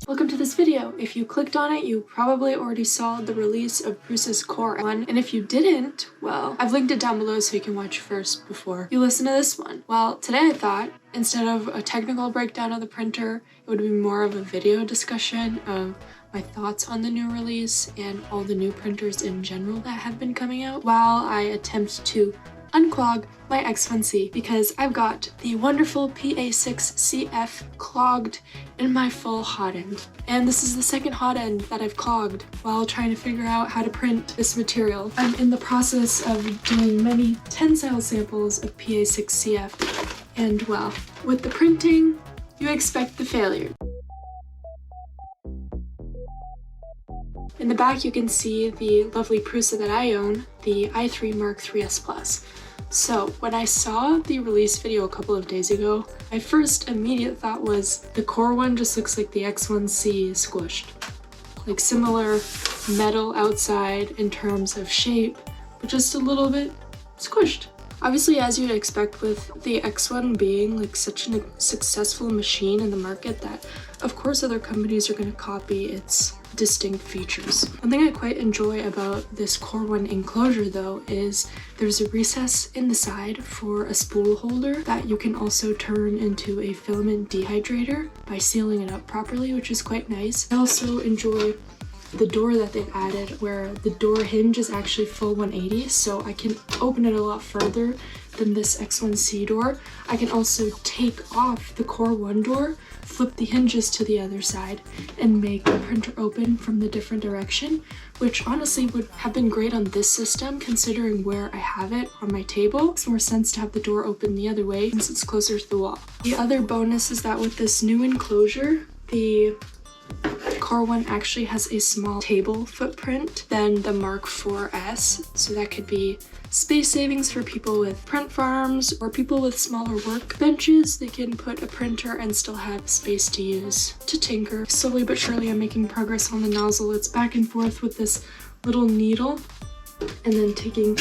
Welcome to this video. If you clicked on it, you probably already saw the release of prusa's CoreXY, and if you didn't, well, I've linked it down below so you can watch first before you listen to this one. Well, today I thought, instead of a technical breakdown of the printer, it would be more of a video discussion of my thoughts on the new release and all the new printers in general that have been coming out, while I attempt to unclog my X1C, because I've got the wonderful PA6CF clogged in my full hot end. And this is the second hot end that I've clogged while trying to figure out how to print this material. I'm in the process of doing many tensile samples of PA6CF, and well, with the printing, you expect the failure. In the back you can see the lovely prusa that I own, the i3 Mark III's Plus. So when I saw the release video a couple of days ago, my first immediate thought was the core one just looks like the X1C squished. Like similar metal outside in terms of shape, but just a little bit squished. Obviously, as you'd expect with the X1 being like such a successful machine in the market, that of course other companies are going to copy its distinct features. One thing I quite enjoy about this CoreXY enclosure though is there's a recess in the side for a spool holder that you can also turn into a filament dehydrator by sealing it up properly, which is quite nice. I also enjoy the door that they've added where the door hinge is actually full 180, so I can open it a lot further than this X1C door. I can also take off the CoreXY door, flip the hinges to the other side, and make the printer open from the different direction, which honestly would have been great on this system considering where I have it on my table. It makes more sense to have the door open the other way since it's closer to the wall. The other bonus is that with this new enclosure, the CoreXY actually has a small table footprint than the Mark IV's, so that could be space savings for people with print farms or people with smaller work benches. They can put a printer and still have space to use to tinker. Slowly but surely I'm making progress on the nozzle. It's back and forth with this little needle and then taking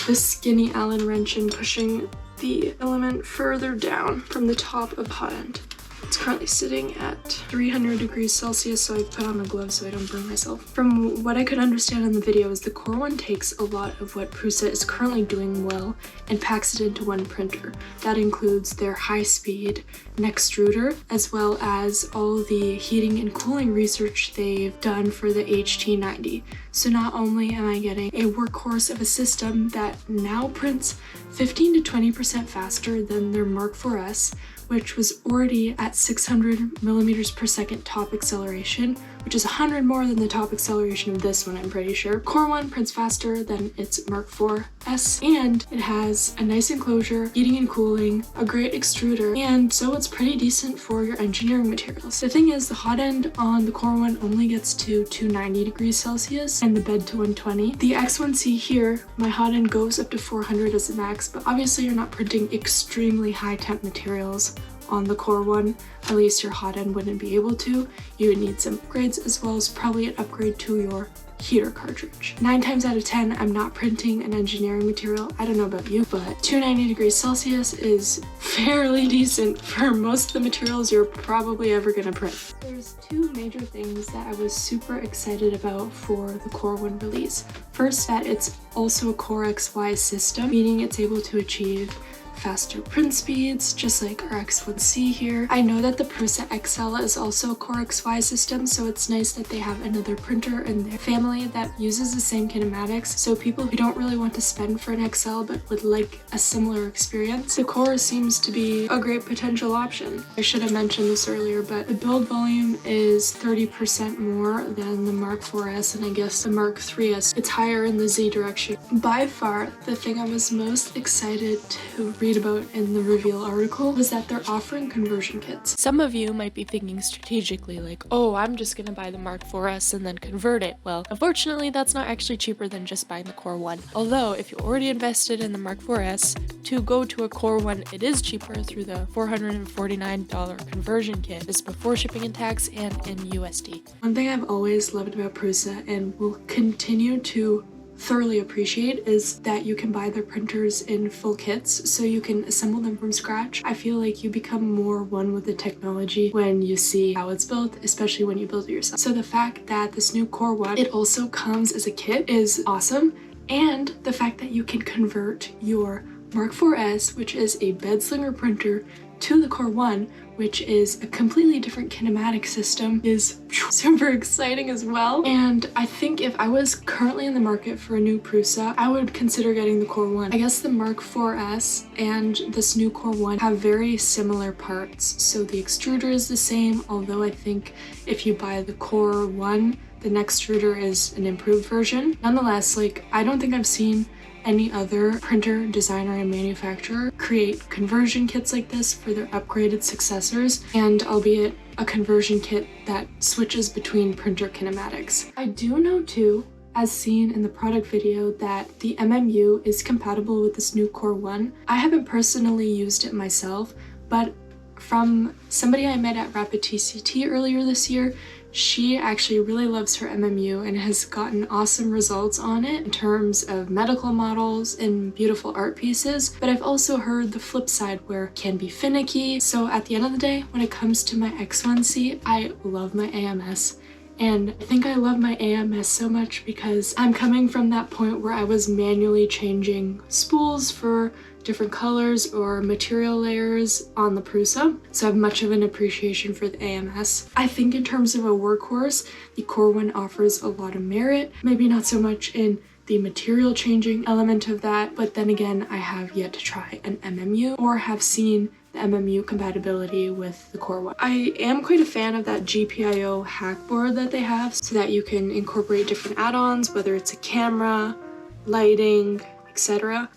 the skinny Allen wrench and pushing the filament further down from the top of hot end. It's currently sitting at 300 degrees Celsius, so I put on a glove so I don't burn myself. From what I could understand in the video is the CoreXY takes a lot of what prusa is currently doing well and packs it into one printer. That includes their high-speed extruder, as well as all the heating and cooling research they've done for the HT90. So not only am I getting a workhorse of a system that now prints 15 to 20% faster than their Mark IV's, which was already at 600 millimeters per second top acceleration, which is 100 more than the top acceleration of this one, I'm pretty sure. CoreXY prints faster than its Mark IV's, and it has a nice enclosure, heating and cooling, a great extruder, and so it's pretty decent for your engineering materials. The thing is, the hot end on the CoreXY only gets to 290 degrees Celsius and the bed to 120. The X1C here, my hot end goes up to 400 as the max, but obviously you're not printing extremely high temp materials on the CoreXY. At least your hot end wouldn't be able to. You would need some upgrades, as well as probably an upgrade to your heater cartridge. 9 times out of 10, I'm not printing an engineering material. I don't know about you, but 290 degrees Celsius is fairly decent for most of the materials you're probably ever gonna print. There's two major things that I was super excited about for the CoreXY release. First, that it's also a coreXY system, meaning it's able to achieve faster print speeds, just like our X1C here. I know that the Prusa XL is also a coreXY system, so it's nice that they have another printer in their family that uses the same kinematics, so people who don't really want to spend for an XL but would like a similar experience, the Core seems to be a great potential option. I should have mentioned this earlier, but the build volume is 30% more than the Mark IV's and I guess the Mark III's. It's higher in the Z direction. By far, the thing I was most excited to read about in the reveal article was that they're offering conversion kits. Some of you might be thinking strategically like, oh, I'm just gonna buy the Mark IV's and then convert it. Well, unfortunately, that's not actually cheaper than just buying the CoreXY. Although, if you already invested in the Mark IV's, to go to a CoreXY, it is cheaper through the $449 conversion kit. This is before shipping and tax and in USD. One thing I've always loved about Prusa and will continue to thoroughly appreciate is that you can buy their printers in full kits, so you can assemble them from scratch. I feel like you become more one with the technology when you see how it's built, especially when you build it yourself. So the fact that this new Core 1, it also comes as a kit is awesome, and the fact that you can convert your Mark 4S, which is a bed slinger printer, to the Core 1, which is a completely different kinematic system, is super exciting as well. And I think if I was currently in the market for a new prusa, I would consider getting the Core 1. I guess the Mark 4S and this new Core 1 have very similar parts. So the extruder is the same, although I think if you buy the Core 1, the next extruder is an improved version. Nonetheless, like, I don't think I've seen any other printer, designer, and manufacturer create conversion kits like this for their upgraded successors, and albeit a conversion kit that switches between printer kinematics. I do know too, as seen in the product video, that the MMU is compatible with this new Core 1. I haven't personally used it myself, but from somebody I met at Rapid TCT earlier this year, she actually really loves her MMU and has gotten awesome results on it in terms of medical models and beautiful art pieces. But I've also heard the flip side where it can be finicky. So at the end of the day, when it comes to my X1C, I love my AMS. And I think I love my AMS so much because I'm coming from that point where I was manually changing spools for different colors or material layers on the prusa, so I have much of an appreciation for the AMS. I think in terms of a workhorse, the Core 1 offers a lot of merit, maybe not so much in the material changing element of that, but then again, I have yet to try an MMU or have seen the MMU compatibility with the Core 1. I am quite a fan of that GPIO Hackerboard that they have, so that you can incorporate different add-ons, whether it's a camera, lighting, etc.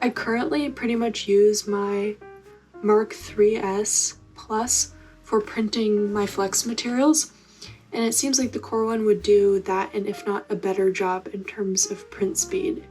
I currently pretty much use my Mark 3S Plus for printing my flex materials, and it seems like the Core 1 would do that, and if not a better job in terms of print speed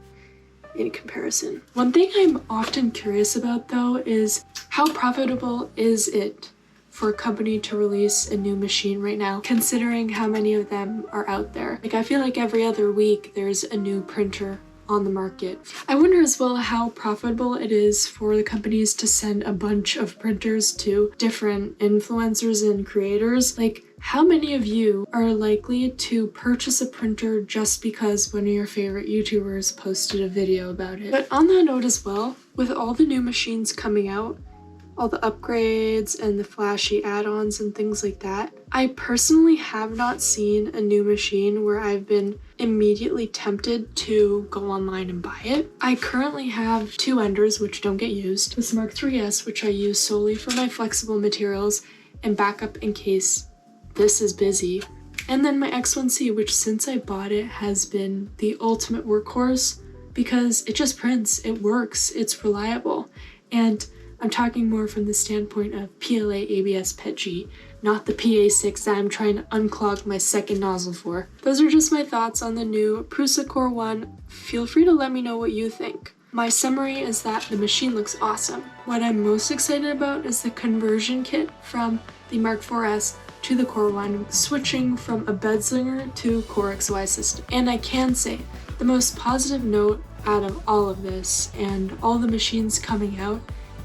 in comparison. One thing I'm often curious about though is how profitable is it for a company to release a new machine right now, considering how many of them are out there. Like, I feel like every other week there's a new printer on the market. I wonder as well how profitable it is for the companies to send a bunch of printers to different influencers and creators. Like, how many of you are likely to purchase a printer just because one of your favorite YouTubers posted a video about it? But on that note as well, with all the new machines coming out, all the upgrades and the flashy add-ons and things like that, I personally have not seen a new machine where I've been immediately tempted to go online and buy it. I currently have two Enders which don't get used, this Mark 3S which I use solely for my flexible materials and backup in case this is busy, and then my X1C, which since I bought it has been the ultimate workhorse because it just prints, it works, it's reliable. And I'm talking more from the standpoint of PLA ABS PETG, not the PA6 that I'm trying to unclog my second nozzle for. Those are just my thoughts on the new prusa Core 1. Feel free to let me know what you think. My summary is that the machine looks awesome. What I'm most excited about is the conversion kit from the Mark 4S to the Core 1, switching from a bed slinger to coreXY system. And I can say, the most positive note out of all of this and all the machines coming out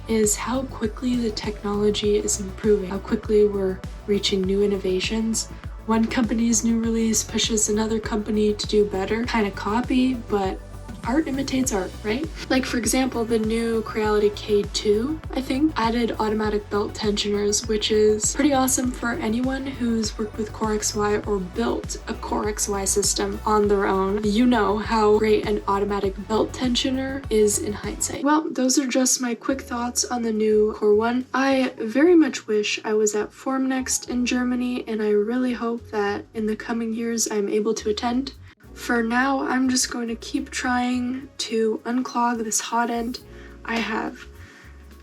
is how quickly the technology is improving, how quickly we're reaching new innovations. One company's new release pushes another company to do better, kind of copy, but art imitates art, right? Like, for example, the new Creality K2, I think, added automatic belt tensioners, which is pretty awesome for anyone who's worked with coreXY or built a coreXY system on their own. You know how great an automatic belt tensioner is in hindsight. Well, those are just my quick thoughts on the new Core 1. I very much wish I was at Formnext in Germany, and I really hope that in the coming years I'm able to attend. For now, I'm just going to keep trying to unclog this hot end. I have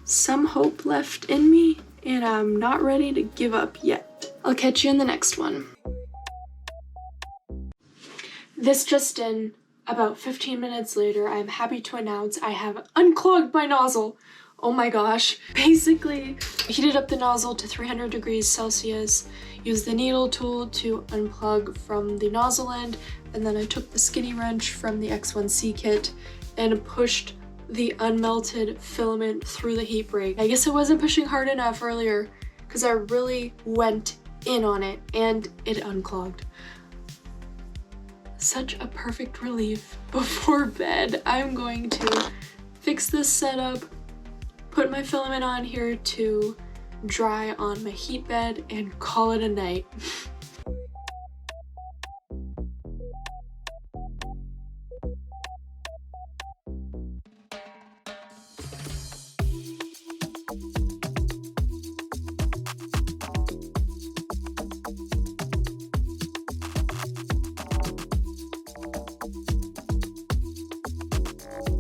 some hope left in me, and I'm not ready to give up yet. I'll catch you in the next one. This just in, about 15 minutes later, I'm happy to announce I have unclogged my nozzle. Oh my gosh. Basically, heated up the nozzle to 300 degrees Celsius, used the needle tool to unplug from the nozzle end, and then I took the skinny wrench from the X1C kit and pushed the unmelted filament through the heat break. I guess I wasn't pushing hard enough earlier because I really went in on it and it unclogged. Such a perfect relief. Before bed, I'm going to fix this setup, put my filament on here to dry on my heat bed, and call it a night.